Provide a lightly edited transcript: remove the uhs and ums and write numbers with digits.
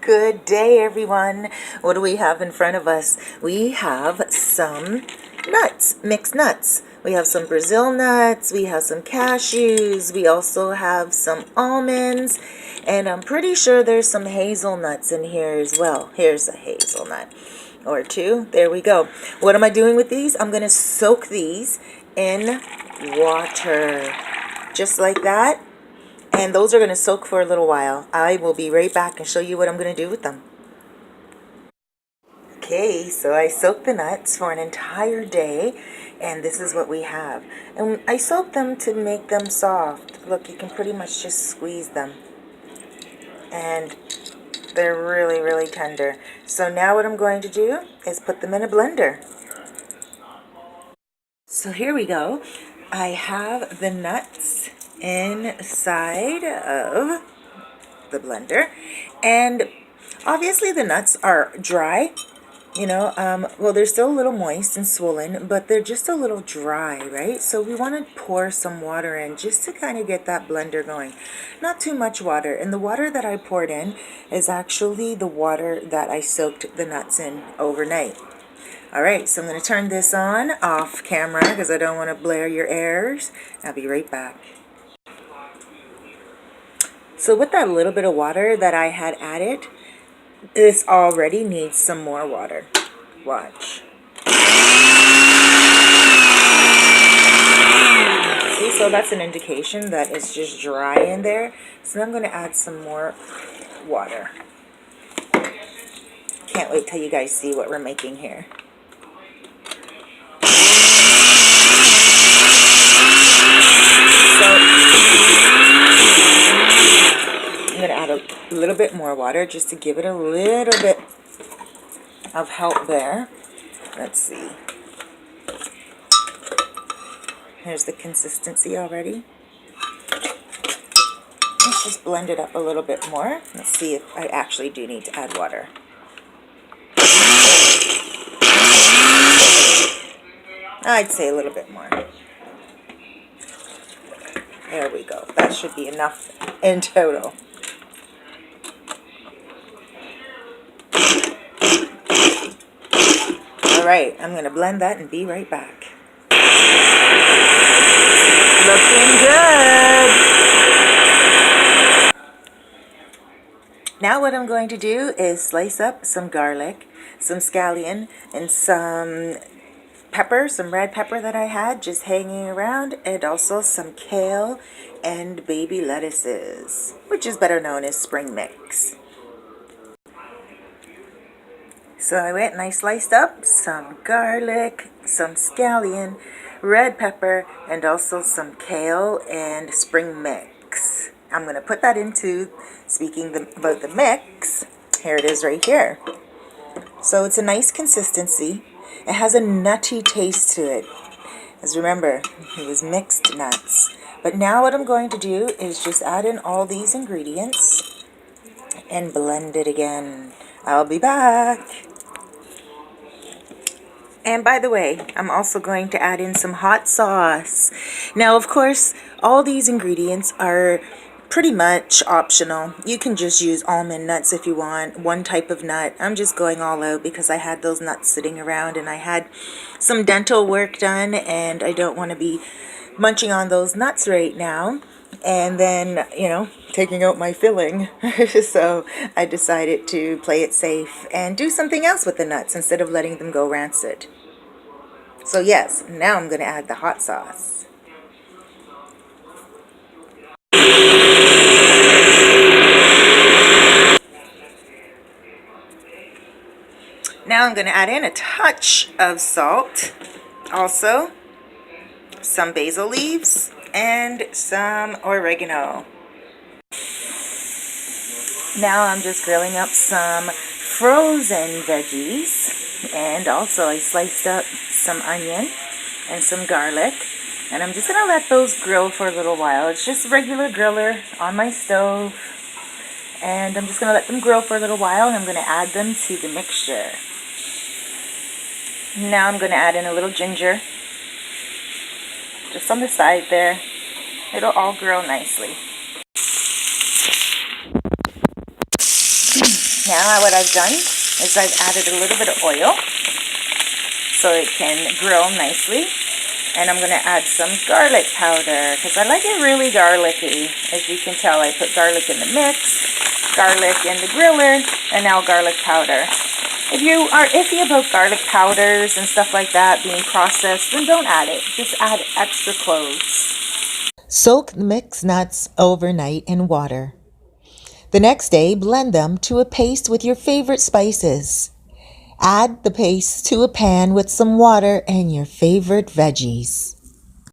Good day, everyone. What do we have in front of us? We have some nuts, mixed nuts. We have some Brazil nuts, we have some cashews, we also have some almonds, and I'm pretty sure there's some hazelnuts in here as well. Here's a hazelnut or two. There we go. What am I doing with these? I'm going to soak these in water, just like that. And those are going to soak for a little while. I will be right back and show you what I'm going to do with them. Okay, so I soaked the nuts for an entire day, and this is what we have. And I soaked them to make them soft. Look, you can pretty much just squeeze them. And they're really, really tender. So now what I'm going to do is put them in a blender. So here we go. I have the nuts inside of the blender, and obviously the nuts are dry, well, they're still a little moist and swollen, but they're just a little dry, right? So we want to pour some water in just to kind of get that blender going. Not too much water, and the water that I poured in is actually the water that I soaked the nuts in overnight. All right, so I'm going to turn this on off camera because I don't want to blare your ears. I'll be right back. So with that little bit of water that I had added, this already needs some more water. Watch. See, so that's an indication that it's just dry in there. So I'm going to add some more water. Can't wait till you guys see what we're making here. I'm going to add a little bit more water just to give it a little bit of help there. Let's see. Here's the consistency already. Let's just blend it up a little bit more. Let's see if I actually do need to add water. I'd say a little bit more. There we go. That should be enough in total. Alright, I'm going to blend that and be right back. Looking good! Now what I'm going to do is slice up some garlic, some scallion, and some pepper, some red pepper that I had just hanging around, and also some kale and baby lettuces, which is better known as spring mix. So I went and I sliced up some garlic, some scallion, red pepper, and also some kale and spring mix. I'm going to put that into, about the mix, here it is right here. So it's a nice consistency. It has a nutty taste to it. As remember, it was mixed nuts. But now what I'm going to do is just add in all these ingredients and blend it again. I'll be back. And by the way, I'm also going to add in some hot sauce. Now, of course, all these ingredients are pretty much optional. You can just use almond nuts if you want, one type of nut. I'm just going all out because I had those nuts sitting around and I had some dental work done and I don't want to be munching on those nuts right now and then, taking out my filling. So I decided to play it safe and do something else with the nuts instead of letting them go rancid. So yes, now I'm going to add the hot sauce. Now I'm going to add in a touch of salt, also some basil leaves, and some oregano. Now I'm just grilling up some frozen veggies, and also I sliced up some onion and some garlic, and I'm just going to let those grill for a little while. It's just a regular griller on my stove, and I'm just going to let them grill for a little while, and I'm going to add them to the mixture. Now I'm going to add in a little ginger, just on the side there. It'll all grill nicely. Now what I've done is I've added a little bit of oil so it can grill nicely. And I'm going to add some garlic powder because I like it really garlicky. As you can tell, I put garlic in the mix, garlic in the griller, and now garlic powder. If you are iffy about garlic powders and stuff like that being processed, then don't add it. Just add extra cloves. Soak the mixed nuts overnight in water. The next day, blend them to a paste with your favorite spices. Add the paste to a pan with some water and your favorite veggies.